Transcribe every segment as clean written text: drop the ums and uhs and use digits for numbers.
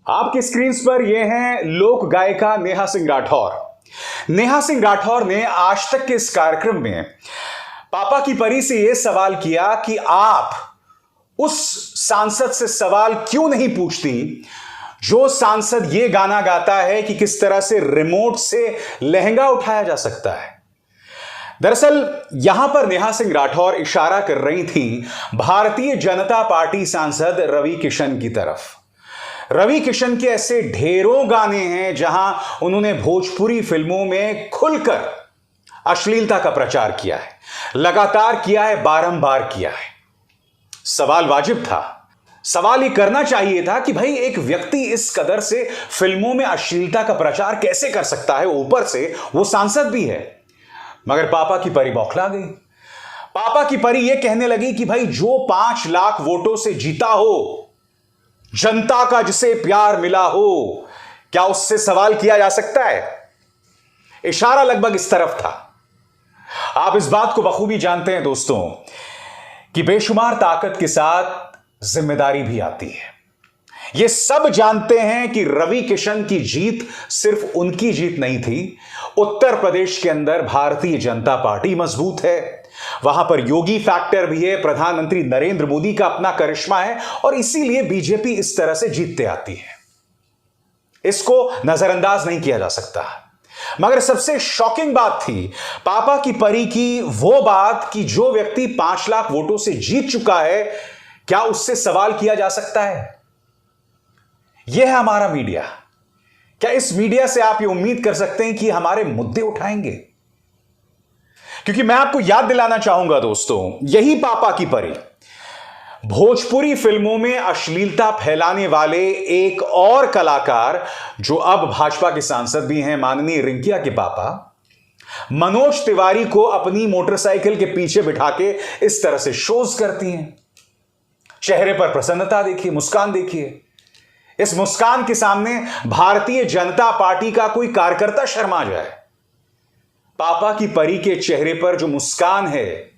आपकी स्क्रीन पर ये हैं लोक गायिका नेहा सिंह राठौर। नेहा सिंह राठौर ने आज तक के इस कार्यक्रम में पापा की परी से यह सवाल किया कि आप उस सांसद से सवाल क्यों नहीं पूछती जो सांसद ये गाना गाता है कि किस तरह से रिमोट से लहंगा उठाया जा सकता है। दरअसल यहां पर नेहा सिंह राठौर इशारा कर रही थी भारतीय जनता पार्टी सांसद रवि किशन की तरफ। रवि किशन के ऐसे ढेरों गाने हैं जहां उन्होंने भोजपुरी फिल्मों में खुलकर अश्लीलता का प्रचार किया है, लगातार किया है, बारंबार किया है। सवाल वाजिब था, सवाल ये करना चाहिए था कि भाई एक व्यक्ति इस कदर से फिल्मों में अश्लीलता का प्रचार कैसे कर सकता है, ऊपर से वो सांसद भी है। मगर पापा की परी बौखला गई। पापा की परी ये कहने लगी कि भाई जो 5 लाख वोटों से जीता हो, जनता का जिसे प्यार मिला हो, क्या उससे सवाल किया जा सकता है? इशारा लगभग इस तरफ था। आप इस बात को बखूबी जानते हैं दोस्तों कि बेशुमार ताकत के साथ जिम्मेदारी भी आती है। ये सब जानते हैं कि रवि किशन की जीत सिर्फ उनकी जीत नहीं थी। उत्तर प्रदेश के अंदर भारतीय जनता पार्टी मजबूत है, वहां पर योगी फैक्टर भी है, प्रधानमंत्री नरेंद्र मोदी का अपना करिश्मा है और इसीलिए बीजेपी इस तरह से जीतते आती है। इसको नजरअंदाज नहीं किया जा सकता। मगर सबसे शॉकिंग बात थी पापा की परी की वो बात कि जो व्यक्ति 5 लाख वोटों से जीत चुका है, क्या उससे सवाल किया जा सकता है? यह है हमारा मीडिया। क्या इस मीडिया से आप ये उम्मीद कर सकते हैं कि हमारे मुद्दे उठाएंगे? क्योंकि मैं आपको याद दिलाना चाहूंगा दोस्तों, यही पापा की परी भोजपुरी फिल्मों में अश्लीलता फैलाने वाले एक और कलाकार जो अब भाजपा के सांसद भी हैं, माननीय रिंकिया के पापा मनोज तिवारी को अपनी मोटरसाइकिल के पीछे बिठा के इस तरह से शोज करती हैं। चेहरे पर प्रसन्नता देखिए, मुस्कान देखिए। इस मुस्कान के सामने भारतीय जनता पार्टी का कोई कार्यकर्ता शर्मा जाए। पापा की परी के चेहरे पर जो मुस्कान है,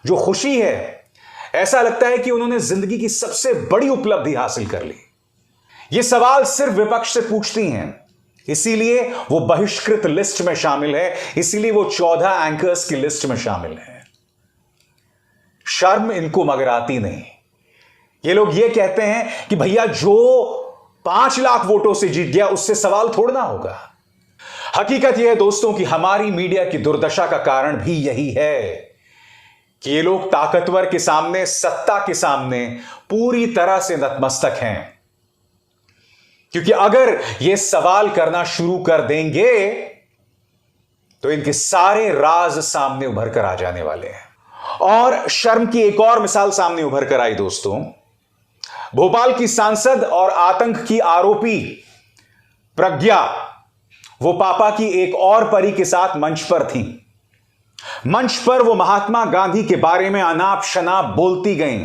जो खुशी है, ऐसा लगता है कि उन्होंने जिंदगी की सबसे बड़ी उपलब्धि हासिल कर ली। ये सवाल सिर्फ विपक्ष से पूछती हैं, इसीलिए वो बहिष्कृत लिस्ट में शामिल है, इसीलिए वो 14 एंकर्स की लिस्ट में शामिल है। शर्म इनको मगर आती नहीं। ये लोग ये कहते हैं कि भैया जो 5 लाख वोटों से जीत गया उससे सवाल थोड़ना होगा। हकीकत यह है दोस्तों कि हमारी मीडिया की दुर्दशा का कारण भी यही है कि ये लोग ताकतवर के सामने, सत्ता के सामने पूरी तरह से नतमस्तक हैं। क्योंकि अगर ये सवाल करना शुरू कर देंगे तो इनके सारे राज सामने उभर कर आ जाने वाले हैं। और शर्म की एक और मिसाल सामने उभर कर आई दोस्तों। भोपाल की सांसद और आतंक की आरोपी प्रज्ञा, वो पापा की एक और परी के साथ मंच पर थी। मंच पर वो महात्मा गांधी के बारे में अनाप शनाप बोलती गईं,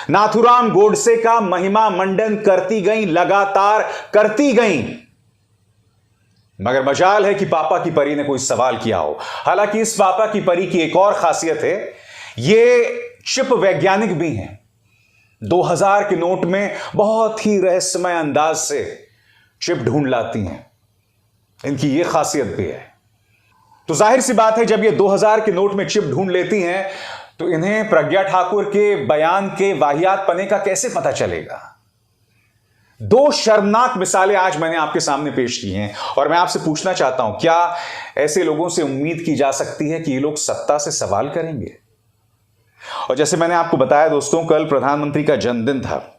नाथुराम गोडसे का महिमा मंडन करती गईं, लगातार करती गईं। मगर मजाल है कि पापा की परी ने कोई सवाल किया हो। हालांकि इस पापा की परी की एक और खासियत है, ये चिप वैज्ञानिक भी हैं। 2000 के नोट में बहुत ही रहस्यमय अंदाज से चिप ढूंढ लाती हैं। इनकी यह खासियत भी है। तो जाहिर सी बात है, जब ये 2000 के नोट में चिप ढूंढ लेती हैं तो इन्हें प्रज्ञा ठाकुर के बयान के वाहियात पने का कैसे पता चलेगा? 2 शर्मनाक मिसालें आज मैंने आपके सामने पेश की हैं और मैं आपसे पूछना चाहता हूं, क्या ऐसे लोगों से उम्मीद की जा सकती है कि ये लोग सत्ता से सवाल करेंगे? और जैसे मैंने आपको बताया दोस्तों, कल प्रधानमंत्री का जन्मदिन था।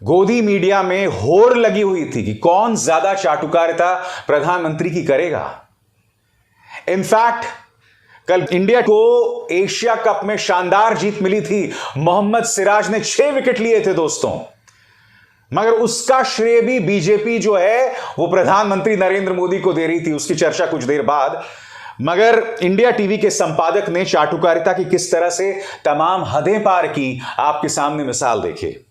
गोदी मीडिया में होड़ लगी हुई थी कि कौन ज्यादा चाटुकारिता प्रधानमंत्री की करेगा। इनफैक्ट कल इंडिया को एशिया कप में शानदार जीत मिली थी। मोहम्मद सिराज ने 6 विकेट लिए थे दोस्तों। मगर उसका श्रेय भी बीजेपी जो है वो प्रधानमंत्री नरेंद्र मोदी को दे रही थी। उसकी चर्चा कुछ देर बाद। मगर इंडिया टीवी के संपादक ने चाटुकारिता की किस तरह से तमाम हदें पार की, आपके सामने मिसाल देखिए।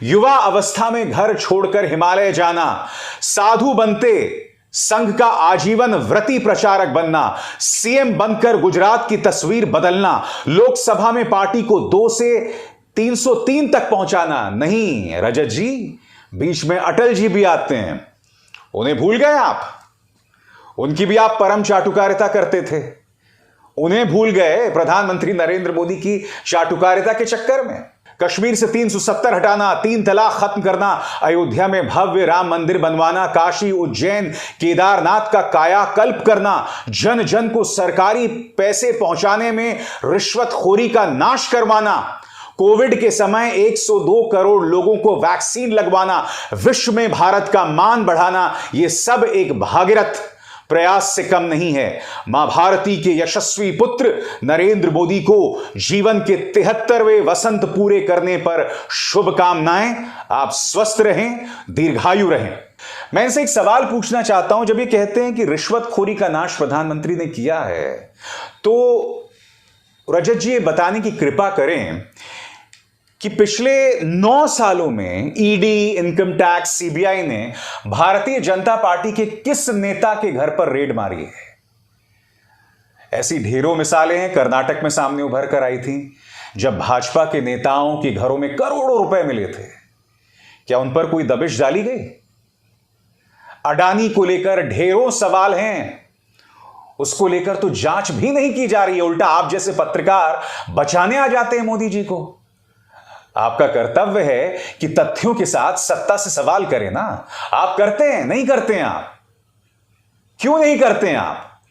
युवा अवस्था में घर छोड़कर हिमालय जाना, साधु बनते संघ का आजीवन व्रती प्रचारक बनना, सीएम बनकर गुजरात की तस्वीर बदलना, लोकसभा में पार्टी को 2 से 303 तक पहुंचाना। नहीं रजत जी, बीच में अटल जी भी आते हैं, उन्हें भूल गए आप? उनकी भी आप परम चाटुकारिता करते थे, उन्हें भूल गए प्रधानमंत्री नरेंद्र मोदी की चाटुकारिता के चक्कर में। कश्मीर से 370 हटाना, 3 तलाक खत्म करना, अयोध्या में भव्य राम मंदिर बनवाना, काशी, उज्जैन, केदारनाथ का कायाकल्प करना, जन जन को सरकारी पैसे पहुंचाने में रिश्वतखोरी का नाश करवाना, कोविड के समय 102 करोड़ लोगों को वैक्सीन लगवाना, विश्व में भारत का मान बढ़ाना, यह सब एक भागीरथ प्रयास से कम नहीं है। मां भारती के यशस्वी पुत्र नरेंद्र मोदी को जीवन के 73वें वसंत पूरे करने पर शुभकामनाएं। आप स्वस्थ रहें, दीर्घायु रहें। मैं इनसे एक सवाल पूछना चाहता हूं, जब ये कहते हैं कि रिश्वतखोरी का नाश प्रधानमंत्री ने किया है, तो रजत जी ये बताने की कृपा करें कि पिछले 9 सालों में ईडी, इनकम टैक्स, सीबीआई ने भारतीय जनता पार्टी के किस नेता के घर पर रेड मारी है? ऐसी ढेरों मिसालें हैं, कर्नाटक में सामने उभर कर आई थी, जब भाजपा के नेताओं के घरों में करोड़ों रुपए मिले थे। क्या उन पर कोई दबिश डाली गई? अडानी को लेकर ढेरों सवाल हैं, उसको लेकर तो जांच भी नहीं की जा रही है। उल्टा आप जैसे पत्रकार बचाने आ जाते हैं मोदी जी को। आपका कर्तव्य है कि तथ्यों के साथ सत्ता से सवाल करें ना। आप करते हैं? नहीं करते हैं आप। क्यों नहीं करते हैं आप?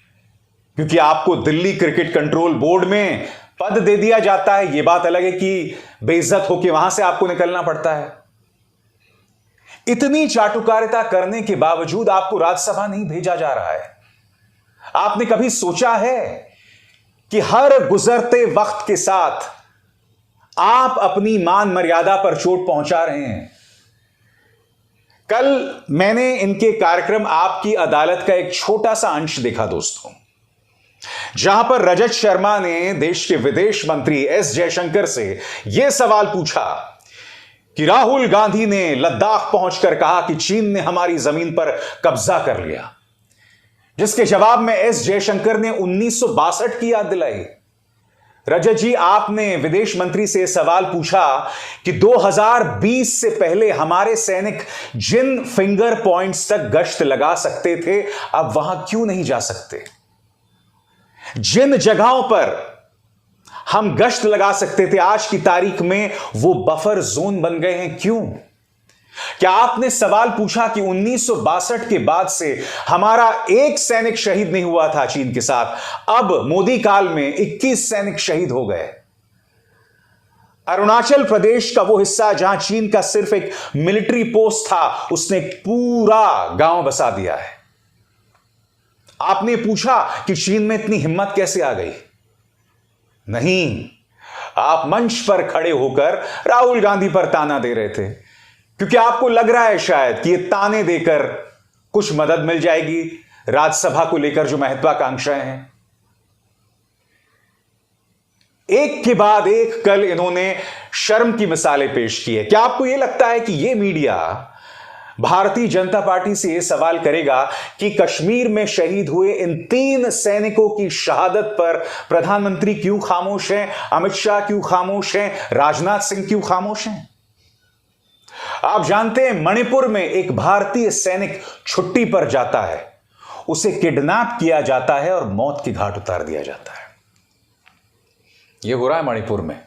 क्योंकि आपको दिल्ली क्रिकेट कंट्रोल बोर्ड में पद दे दिया जाता है। यह बात अलग है कि बेइज्जत होकर वहां से आपको निकलना पड़ता है। इतनी चाटुकारिता करने के बावजूद आपको राज्यसभा नहीं भेजा जा रहा है। आपने कभी सोचा है कि हर गुजरते वक्त के साथ आप अपनी मान मर्यादा पर चोट पहुंचा रहे हैं? कल मैंने इनके कार्यक्रम आपकी अदालत का एक छोटा सा अंश देखा दोस्तों, जहां पर रजत शर्मा ने देश के विदेश मंत्री एस जयशंकर से यह सवाल पूछा कि राहुल गांधी ने लद्दाख पहुंचकर कहा कि चीन ने हमारी जमीन पर कब्जा कर लिया, जिसके जवाब में एस जयशंकर ने 1962 की याद दिलाई। रजत जी, आपने विदेश मंत्री से सवाल पूछा कि 2020 से पहले हमारे सैनिक जिन फिंगर पॉइंट्स तक गश्त लगा सकते थे, अब वहां क्यों नहीं जा सकते? जिन जगहों पर हम गश्त लगा सकते थे, आज की तारीख में वो बफर जोन बन गए हैं, क्यों? क्या आपने सवाल पूछा कि 1962 के बाद से हमारा एक सैनिक शहीद नहीं हुआ था चीन के साथ, अब मोदी काल में 21 सैनिक शहीद हो गए। अरुणाचल प्रदेश का वो हिस्सा जहां चीन का सिर्फ एक मिलिट्री पोस्ट था, उसने पूरा गांव बसा दिया है। आपने पूछा कि चीन में इतनी हिम्मत कैसे आ गई? नहीं, आप मंच पर खड़े होकर राहुल गांधी पर ताना दे रहे थे, क्योंकि आपको लग रहा है शायद कि ये ताने देकर कुछ मदद मिल जाएगी राज्यसभा को लेकर जो महत्वाकांक्षाएं हैं। एक के बाद एक कल इन्होंने शर्म की मिसालें पेश की है। क्या आपको यह लगता है कि यह मीडिया भारतीय जनता पार्टी से यह सवाल करेगा कि कश्मीर में शहीद हुए इन 3 सैनिकों की शहादत पर प्रधानमंत्री क्यों खामोश हैं, अमित शाह क्यों खामोश हैं, राजनाथ सिंह क्यों खामोश हैं? आप जानते हैं, मणिपुर में एक भारतीय सैनिक छुट्टी पर जाता है, उसे किडनैप किया जाता है और मौत के घाट उतार दिया जाता है। यह हो रहा है मणिपुर में।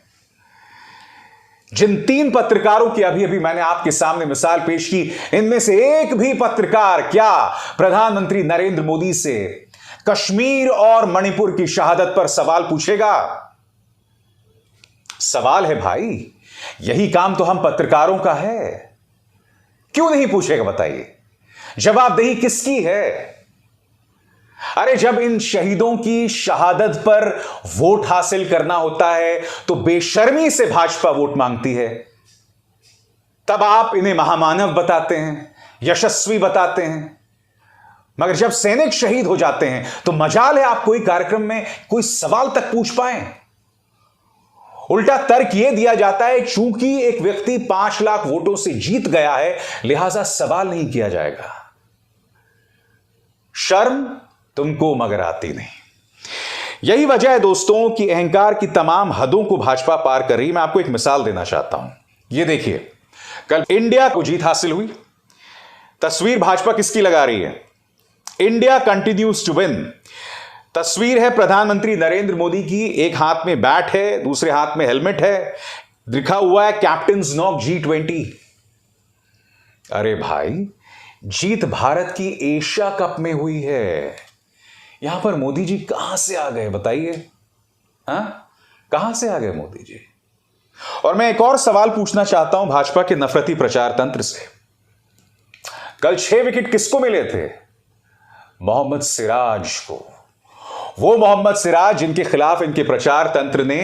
जिन 3 पत्रकारों की अभी अभी मैंने आपके सामने मिसाल पेश की, इनमें से एक भी पत्रकार क्या प्रधानमंत्री नरेंद्र मोदी से कश्मीर और मणिपुर की शहादत पर सवाल पूछेगा? सवाल है भाई, यही काम तो हम पत्रकारों का है। क्यों नहीं पूछेगा बताइए? जवाबदेही किसकी है? अरे जब इन शहीदों की शहादत पर वोट हासिल करना होता है तो बेशर्मी से भाजपा वोट मांगती है, तब आप इन्हें महामानव बताते हैं, यशस्वी बताते हैं। मगर जब सैनिक शहीद हो जाते हैं तो मजाल है आप कोई कार्यक्रम में कोई सवाल तक पूछ पाए। उल्टा तर्क यह दिया जाता है चूंकि एक व्यक्ति 5 लाख वोटों से जीत गया है, लिहाजा सवाल नहीं किया जाएगा। शर्म तुमको मगर आती नहीं। यही वजह है दोस्तों कि अहंकार की तमाम हदों को भाजपा पार कर रही। मैं आपको एक मिसाल देना चाहता हूं। यह देखिए, कल इंडिया को जीत हासिल हुई। तस्वीर भाजपा किसकी लगा रही है? India continues to win. तस्वीर है प्रधानमंत्री नरेंद्र मोदी की, एक हाथ में बैट है, दूसरे हाथ में हेलमेट है, लिखा हुआ है कैप्टन्स नॉक G20। अरे भाई, जीत भारत की एशिया कप में हुई है। यहां पर मोदी जी कहां से आ गए बताइए? कहां से आ गए मोदी जी? और मैं एक और सवाल पूछना चाहता हूं भाजपा के नफरती प्रचार तंत्र से। कल 6 विकेट किसको मिले थे? मोहम्मद सिराज को। वो मोहम्मद सिराज जिनके खिलाफ इनके प्रचार तंत्र ने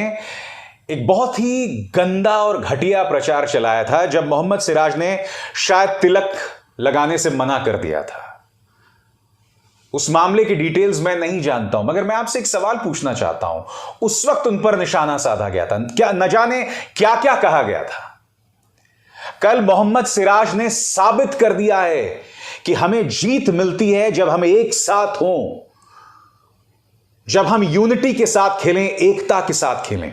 एक बहुत ही गंदा और घटिया प्रचार चलाया था, जब मोहम्मद सिराज ने शायद तिलक लगाने से मना कर दिया था। उस मामले की डिटेल्स मैं नहीं जानता हूं, मगर मैं आपसे एक सवाल पूछना चाहता हूं। उस वक्त उन पर निशाना साधा गया था, क्या न जाने क्या क्या कहा गया था। कल मोहम्मद सिराज ने साबित कर दिया है कि हमें जीत मिलती है जब हम एक साथ हों, जब हम यूनिटी के साथ खेलें, एकता के साथ खेलें।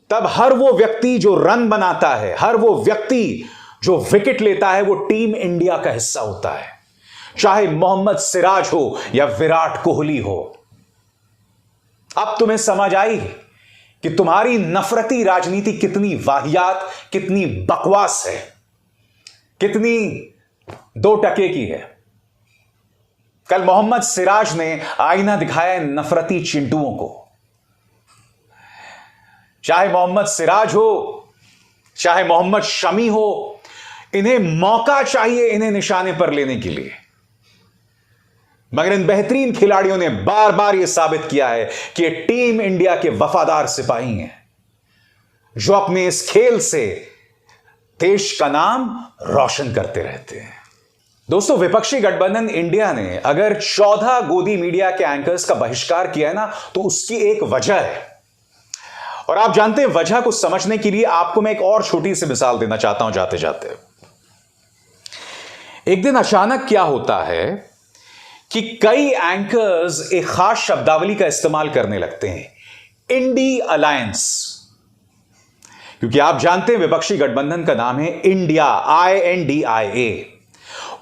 तब हर वो व्यक्ति जो रन बनाता है, हर वो व्यक्ति जो विकेट लेता है, वो टीम इंडिया का हिस्सा होता है, चाहे मोहम्मद सिराज हो या विराट कोहली हो। अब तुम्हें समझ आई कि तुम्हारी नफरती राजनीति कितनी वाहियात, कितनी बकवास है, कितनी 2 टके की है। कल मोहम्मद सिराज ने आईना दिखाया नफरती चिंटुओं को। चाहे मोहम्मद सिराज हो, चाहे मोहम्मद शमी हो, इन्हें मौका चाहिए इन्हें निशाने पर लेने के लिए। मगर इन बेहतरीन खिलाड़ियों ने बार बार यह साबित किया है कि ये टीम इंडिया के वफादार सिपाही हैं, जो अपने इस खेल से देश का नाम रोशन करते रहते हैं। दोस्तों, विपक्षी गठबंधन इंडिया ने अगर 14 गोदी मीडिया के एंकर्स का बहिष्कार किया है ना, तो उसकी एक वजह है। और आप जानते हैं, वजह को समझने के लिए आपको मैं एक और छोटी सी मिसाल देना चाहता हूं जाते जाते। एक दिन अचानक क्या होता है कि कई एंकर्स एक खास शब्दावली का इस्तेमाल करने लगते हैं, इंडी अलायंस। क्योंकि आप जानते हैं विपक्षी गठबंधन का नाम है इंडिया, INDIA।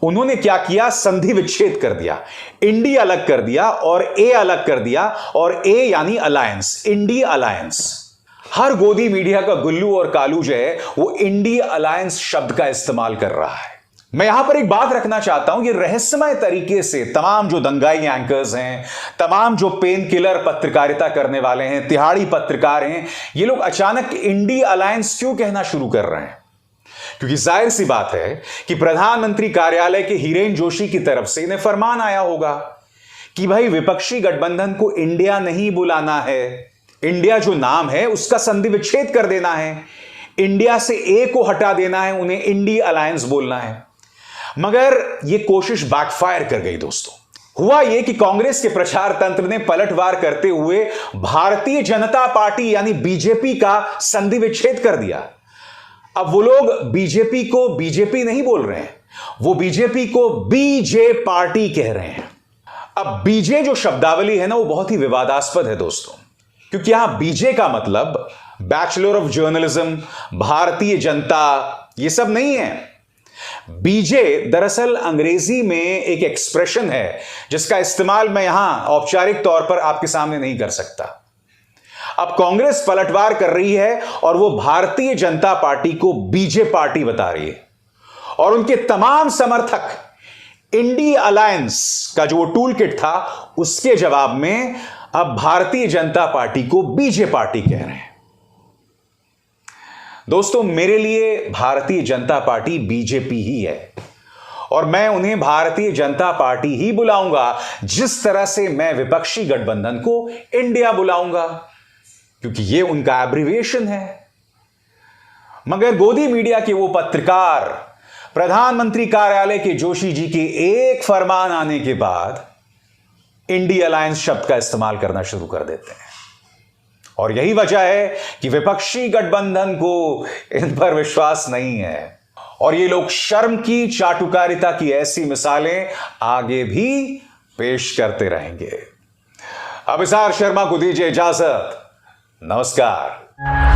उन्होंने क्या किया? संधि विच्छेद कर दिया, इंडी अलग कर दिया और ए अलग कर दिया, और ए यानी अलायंस, इंडी अलायंस। हर गोदी मीडिया का गुल्लू और कालू जो है वो इंडी अलायंस शब्द का इस्तेमाल कर रहा है। मैं यहां पर एक बात रखना चाहता हूं कि रहस्यमय तरीके से तमाम जो दंगाई एंकर्स हैं, तमाम जो पेन किलर पत्रकारिता करने वाले हैं, तिहाड़ी पत्रकार हैं, ये लोग अचानक इंडी अलायंस क्यों कहना शुरू कर रहे हैं? क्योंकि जाहिर सी बात है कि प्रधानमंत्री कार्यालय के हिरेन जोशी की तरफ से इन्हें फरमान आया होगा कि भाई विपक्षी गठबंधन को इंडिया नहीं बुलाना है, इंडिया जो नाम है उसका संधि विच्छेद कर देना है, इंडिया से ए को हटा देना है, उन्हें इंडी अलायंस बोलना है। मगर यह कोशिश बैकफायर कर गई दोस्तों। हुआ यह कि कांग्रेस के प्रचार तंत्र ने पलटवार करते हुए भारतीय जनता पार्टी यानी बीजेपी का संधि विच्छेद कर दिया। अब वो लोग बीजेपी को बीजेपी नहीं बोल रहे हैं, वो बीजेपी को बीजे पार्टी कह रहे हैं। अब बीजे जो शब्दावली है ना, वो बहुत ही विवादास्पद है दोस्तों, क्योंकि यहां बीजे का मतलब bachelor of journalism, Bharatiya Janata, ये सब नहीं है। बीजे दरअसल अंग्रेजी में एक एक्सप्रेशन है जिसका इस्तेमाल मैं यहां औपचारिक तौर पर आपके सामने नहीं कर सकता। अब कांग्रेस पलटवार कर रही है और वो भारतीय जनता पार्टी को बीजे पार्टी बता रही है, और उनके तमाम समर्थक इंडी अलायंस का जो वो टूल किट था उसके जवाब में अब भारतीय जनता पार्टी को बीजे पार्टी कह रहे हैं। दोस्तों, मेरे लिए भारतीय जनता पार्टी बीजेपी ही है, और मैं उन्हें भारतीय जनता पार्टी ही बुलाऊंगा जिस तरह से मैं विपक्षी गठबंधन को इंडिया बुलाऊंगा, क्योंकि ये उनका एब्रिविएशन है। मगर गोदी मीडिया के वो पत्रकार प्रधानमंत्री कार्यालय के जोशी जी के एक फरमान आने के बाद इंडी अलायंस शब्द का इस्तेमाल करना शुरू कर देते हैं, और यही वजह है कि विपक्षी गठबंधन को इन पर विश्वास नहीं है, और ये लोग शर्म की चाटुकारिता की ऐसी मिसालें आगे भी पेश करते रहेंगे। अभिसार शर्मा को दीजिए इजाजत। नमस्कार।